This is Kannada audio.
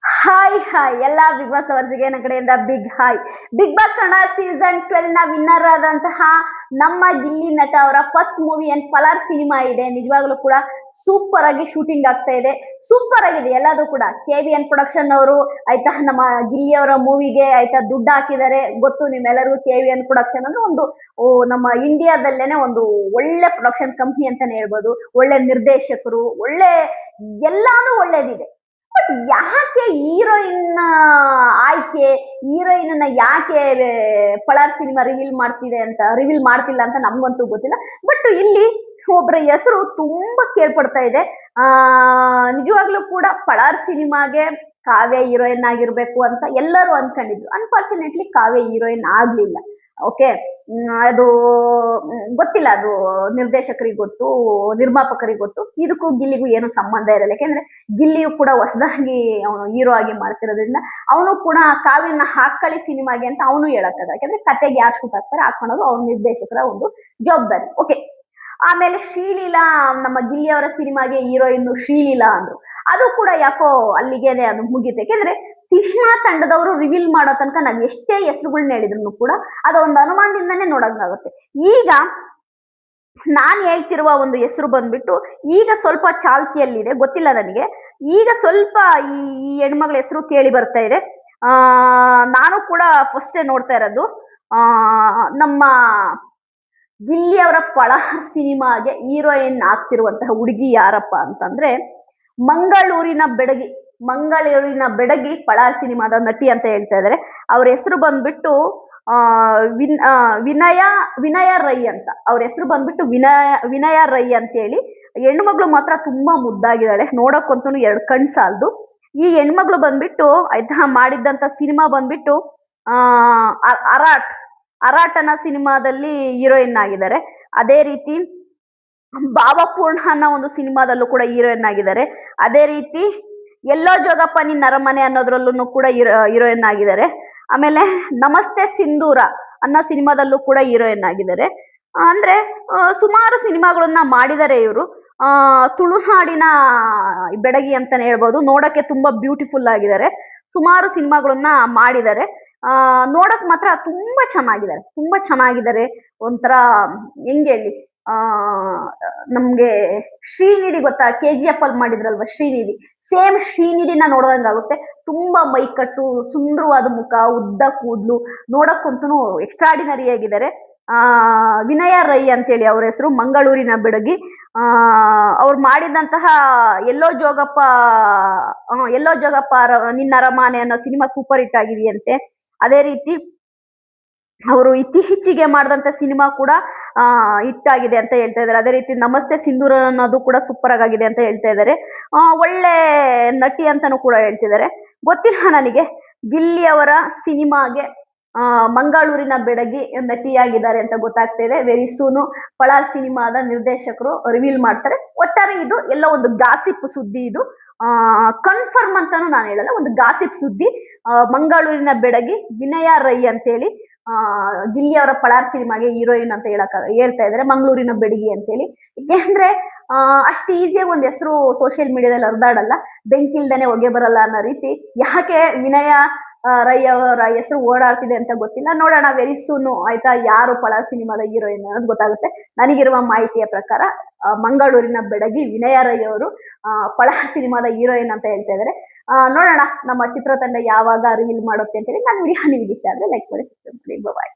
ಹಾಯ್ ಹಾಯ್ ಎಲ್ಲಾ ಬಿಗ್ ಬಾಸ್ ಅವರ್ಸಿಗೆ ನನ್ನ ಕಡೆಯಿಂದ big hi. Big boss Kannada season 12 ನ ವಿನ್ನರ್ ಆದಂತಹ ನಮ್ಮ ಗಿಲ್ಲಿ ನಟ ಅವರ ಫಸ್ಟ್ ಮೂವಿ ಏನ್ ಪಲಾರ್ ಸಿನಿಮಾ ಇದೆ. ನಿಜವಾಗ್ಲೂ ಕೂಡ ಸೂಪರ್ ಆಗಿ ಶೂಟಿಂಗ್ ಆಗ್ತಾ ಇದೆ. ಸೂಪರ್ ಆಗಿದೆ ಎಲ್ಲದೂ ಕೂಡ. KVN ಪ್ರೊಡಕ್ಷನ್ ಅವರು ಆಯ್ತಾ ನಮ್ಮ ಗಿಲ್ಲಿ ಅವರ ಮೂವಿಗೆ ಆಯ್ತಾ ದುಡ್ಡು ಹಾಕಿದ್ದಾರೆ. ಗೊತ್ತು ನಿಮ್ಮೆಲ್ಲರಿಗೂ KVN ಪ್ರೊಡಕ್ಷನ್ ಅಂದ್ರೆ ಒಂದು ನಮ್ಮ ಇಂಡಿಯಾದಲ್ಲೇನೆ ಒಂದು ಒಳ್ಳೆ ಪ್ರೊಡಕ್ಷನ್ ಕಂಪ್ನಿ ಅಂತಾನೆ ಹೇಳ್ಬೋದು. ಒಳ್ಳೆ ನಿರ್ದೇಶಕರು, ಒಳ್ಳೆ ಎಲ್ಲಾನು ಒಳ್ಳೇದಿದೆ. ಬಟ್ ಯಾಕೆ ಹೀರೋಯಿನ್ ಆಯ್ಕೆ, ಹೀರೋಯಿನ್ ಯಾಕೆ ಪಳಾರ್ ಸಿನಿಮಾ ರಿವೀಲ್ ಮಾಡ್ತಿಲ್ಲ ಅಂತ ನಮ್ಗಂತೂ ಗೊತ್ತಿಲ್ಲ. ಬಟ್ ಇಲ್ಲಿ ಒಬ್ಬರ ಹೆಸರು ತುಂಬಾ ಕೇಳ್ಪಡ್ತಾ ಇದೆ. ಆ ನಿಜವಾಗ್ಲೂ ಕೂಡ ಪಳಾರ್ ಸಿನಿಮಾಗೆ ಕಾವ್ಯ ಹೀರೋಯಿನ್ ಆಗಿರ್ಬೇಕು ಅಂತ ಎಲ್ಲರೂ ಅನ್ಕೊಂಡಿದ್ರು. ಅನ್ಫಾರ್ಚುನೇಟ್ಲಿ ಕಾವ್ಯ ಹೀರೋಯಿನ್ ಆಗ್ಲಿಲ್ಲ. ಓಕೆ, ಅದು ಗೊತ್ತಿಲ್ಲ, ಅದು ನಿರ್ದೇಶಕರಿಗೆ ಗೊತ್ತು, ನಿರ್ಮಾಪಕರಿಗೆ ಗೊತ್ತು. ಇದಕ್ಕೂ ಗಿಲ್ಲಿಗೂ ಏನು ಸಂಬಂಧ ಇರಲ್ಲ. ಯಾಕೆಂದ್ರೆ ಗಿಲ್ಲಿಯು ಕೂಡ ಹೊಸದಾಗಿ ಅವನು ಹೀರೋ ಆಗಿ ಮಾಡ್ತಿರೋದ್ರಿಂದ ಅವನು ಕೂಡ ಕಾವ್ಯನ ಹಾಕಳಿ ಸಿನಿಮಾಗೆ ಅಂತ ಅವನು ಹೇಳಕ್ಕಾಗಲ್ಲ. ಯಾಕಂದ್ರೆ ಕತೆಗೆ ಯಾರು ಶೂಟ್ ಆಗ್ತಾರೆ ಹಾಕೊಳ್ಳೋದು ಅವ್ರ ನಿರ್ದೇಶಕರ ಒಂದು ಜವಾಬ್ದಾರಿ. ಓಕೆ, ಆಮೇಲೆ ಶ್ರೀಲೀಲಾ, ನಮ್ಮ ಗಿಲ್ಲಿ ಅವರ ಸಿನಿಮಾಗೆ ಹೀರೋಯಿನ್ ಶ್ರೀಲೀಲಾ ಅಂದ್ರು. ಅದು ಕೂಡ ಯಾಕೋ ಅಲ್ಲಿಗೇನೆ ಅದು ಮುಗಿತು. ಯಾಕೆಂದ್ರೆ ಸಿನಿಮಾ ತಂಡದವರು ರಿವೀಲ್ ಮಾಡೋ ತನಕ ನಾವು ಎಷ್ಟೇ ಹೆಸರುಗಳನ್ನ ಹೇಳಿದ್ರು ಕೂಡ ಅದೊಂದು ಅನುಮಾನದಿಂದಾನೇ ನೋಡಂಗಾಗುತ್ತೆ. ಈಗ ನಾನ್ ಹೇಳ್ತಿರುವ ಒಂದು ಹೆಸರು ಬಂದ್ಬಿಟ್ಟು ಈಗ ಸ್ವಲ್ಪ ಚಾಲ್ತಿಯಲ್ಲಿದೆ, ಗೊತ್ತಿಲ್ಲ ನನಗೆ. ಈಗ ಸ್ವಲ್ಪ ಈ ಹೆಣ್ಮಗಳ ಹೆಸರು ಕೇಳಿ ಬರ್ತಾ ಇದೆ. ನಾನು ಕೂಡ ಫಸ್ಟೇ ನೋಡ್ತಾ ಇರೋದು. ನಮ್ಮ ಗಿಲ್ಲಿ ಅವರ ಪಳಾರ್ ಸಿನಿಮಾಗೆ ಹೀರೋಯಿನ್ ಆಗ್ತಿರುವಂತಹ ಹುಡುಗಿ ಯಾರಪ್ಪ ಅಂತಂದ್ರೆ ಮಂಗಳೂರಿನ ಬೆಡಗಿ ಪಳಾರ್ ಸಿನಿಮಾದ ನಟಿ ಅಂತ ಹೇಳ್ತಾ ಇದ್ದಾರೆ. ಅವ್ರ ಹೆಸರು ಬಂದ್ಬಿಟ್ಟು ವಿನಯ ರೈ ಅಂತ. ಅವ್ರ ಹೆಸರು ಬಂದ್ಬಿಟ್ಟು ವಿನಯ ರೈ ಅಂತೇಳಿ. ಹೆಣ್ಮಗಳು ಮಾತ್ರ ತುಂಬಾ ಮುದ್ದಾಗಿದ್ದಾಳೆ, ನೋಡಕ್ಕಂತೂ ಎರಡು ಕಣ್ ಸಾಲದು. ಈ ಹೆಣ್ಮಗಳು ಬಂದ್ಬಿಟ್ಟು ಆಯ್ತಾ ಮಾಡಿದ್ದಂತ ಸಿನಿಮಾ ಬಂದ್ಬಿಟ್ಟು ಅರಾಟನ ಸಿನಿಮಾದಲ್ಲಿ ಹೀರೋಯಿನ್ ಆಗಿದ್ದಾರೆ. ಅದೇ ರೀತಿ ಭಾವಪೂರ್ಣ ಅನ್ನೋ ಒಂದು ಸಿನಿಮಾದಲ್ಲೂ ಕೂಡ ಹೀರೋಯಿನ್ ಆಗಿದ್ದಾರೆ. ಅದೇ ರೀತಿ ಎಲ್ಲೋ ಜೋಗಪ್ಪ ನಿನ್ನ ಅರಮನೆ ಅನ್ನೋದ್ರಲ್ಲೂ ಕೂಡ ಹೀರೋಯಿನ್ ಆಗಿದ್ದಾರೆ. ಆಮೇಲೆ ನಮಸ್ತೆ ಸಿಂಧೂರ ಅನ್ನೋ ಸಿನಿಮಾದಲ್ಲೂ ಕೂಡ ಹೀರೋಯಿನ್ ಆಗಿದ್ದಾರೆ. ಅಂದ್ರೆ ಸುಮಾರು ಸಿನಿಮಾಗಳನ್ನ ಮಾಡಿದ್ದಾರೆ ಇವರು. ತುಳುನಾಡಿನ ಬೆಡಗಿ ಅಂತಾನೆ ಹೇಳ್ಬೋದು. ನೋಡಕ್ಕೆ ತುಂಬಾ ಬ್ಯೂಟಿಫುಲ್ ಆಗಿದ್ದಾರೆ. ಸುಮಾರು ಸಿನಿಮಾಗಳನ್ನ ಮಾಡಿದ್ದಾರೆ. ನೋಡಕ್ ಮಾತ್ರ ತುಂಬಾ ಚೆನ್ನಾಗಿದ್ದಾರೆ. ಒಂಥರ ಹೆಂಗೆ ಹೇಳಿ, ನಮ್ಗೆ ಶ್ರೀನಿಧಿ ಗೊತ್ತಾ, KGF ಅಲ್ಲಿ ಮಾಡಿದ್ರಲ್ವಾ ಶ್ರೀನಿಧಿ, ಸೇಮ್ ಶ್ರೀನಿಧಿನ ನೋಡೋದಂಗಾಗುತ್ತೆ. ತುಂಬಾ ಮೈಕಟ್ಟು, ಸುಂದರವಾದ ಮುಖ, ಉದ್ದ ಕೂದ್ಲು, ನೋಡಕ್ಕಂತೂ ಎಕ್ಸ್ಟ್ರಾಡಿನರಿ ಆಗಿದ್ದಾರೆ. ವಿನಯ ರೈ ಅಂತೇಳಿ ಅವ್ರ ಹೆಸರು, ಮಂಗಳೂರಿನ ಬೆಡಗಿ. ಅವ್ರು ಮಾಡಿದಂತಹ ಎಲ್ಲೋ ಜೋಗಪ್ಪ ನಿನ್ನ ಅರಮನೆ ಅನ್ನೋ ಸಿನಿಮಾ ಸೂಪರ್ ಹಿಟ್ ಆಗಿದೆಯಂತೆ. ಅದೇ ರೀತಿ ಅವರು ಇತ್ತೀಚೆಗೆ ಮಾಡಿದಂತ ಸಿನಿಮಾ ಕೂಡ ಹಿಟ್ ಆಗಿದೆ ಅಂತ ಹೇಳ್ತಾ ಇದ್ದಾರೆ. ಅದೇ ರೀತಿ ನಮಸ್ತೆ ಸಿಂಧೂರ ಅನ್ನೋದು ಕೂಡ ಸೂಪರ್ ಆಗಿದೆ ಅಂತ ಹೇಳ್ತಾ ಇದ್ದಾರೆ. ಒಳ್ಳೆ ನಟಿ ಅಂತಾನು ಕೂಡ ಹೇಳ್ತಿದ್ದಾರೆ. ಗೊತ್ತಿಲ್ಲ ನನಗೆ. ಗಿಲ್ಲಿ ಅವರ ಸಿನಿಮಾಗೆ ಮಂಗಳೂರಿನ ಬೆಡಗಿ ನಟಿಯಾಗಿದ್ದಾರೆ ಅಂತ ಗೊತ್ತಾಗ್ತಾ ಇದೆ. ವೆರಿ ಸೂನು ಪಳಾರ್ ಸಿನಿಮಾದ ನಿರ್ದೇಶಕರು ರಿವೀಲ್ ಮಾಡ್ತಾರೆ. ಒಟ್ಟಾರೆ ಇದು ಎಲ್ಲ ಒಂದು ಗಾಸಿಪ್ ಸುದ್ದಿ. ಇದು ಕನ್ಫರ್ಮ್ ಅಂತಾನು ನಾನು ಹೇಳಲ್ಲ, ಒಂದು ಗಾಸಿಪ್ ಸುದ್ದಿ. ಮಂಗಳೂರಿನ ಬೆಡಗಿ ವಿನಯ ರೈ ಅಂತೇಳಿ ಗಿಲ್ಲಿ ಅವರ ಪಳಾರ್ ಸಿನಿಮಾಗೆ ಹೀರೋಯಿನ್ ಅಂತ ಹೇಳ್ತಾ ಇದ್ದಾರೆ, ಮಂಗಳೂರಿನ ಬೆಡಗಿ ಅಂತೇಳಿ. ಏಕೆಂದ್ರೆ ಅಷ್ಟು ಈಸಿಯಾಗಿ ಒಂದು ಹೆಸರು ಸೋಷಿಯಲ್ ಮೀಡಿಯಾದಲ್ಲಿ ಹರಿದಾಡಲ್ಲ, ಬೆಂಕಿ ಇಲ್ದೇನೆ ಹೊಗೆ ಬರಲ್ಲ ಅನ್ನೋ ರೀತಿ. ಯಾಕೆ ವಿನಯ ರೈ ಅವರ ಹೆಸರು ಓಡಾಡ್ತಿದೆ ಅಂತ ಗೊತ್ತಿಲ್ಲ. ನೋಡೋಣ ವೆರಿ ಸೂನು ಆಯ್ತಾ, ಯಾರು ಪಳಾರ್ ಸಿನಿಮಾದ ಹೀರೋಯಿನ್ ಅನ್ನೋದು ಗೊತ್ತಾಗುತ್ತೆ. ನನಗಿರುವ ಮಾಹಿತಿಯ ಪ್ರಕಾರ ಮಂಗಳೂರಿನ ಬೆಡಗಿ ವಿನಯ ರೈ ಅವರು ಪಳಾರ್ ಸಿನಿಮಾದ ಹೀರೋಯಿನ್ ಅಂತ ಹೇಳ್ತಾ ಇದ್ದಾರೆ. ನೋಡೋಣ ನಮ್ಮ ಚಿತ್ರತಂಡ ಯಾವಾಗ ರಿವೀಲ್ ಮಾಡುತ್ತೆ ಅಂತೇಳಿ. ನಾನು ವಿಡಿಯೋ ನಿಮ್ಗೆ ಇಷ್ಟ ಆದ್ರೆ ಲೈಕ್ ಮಾಡಿ, ಬಾಯ್.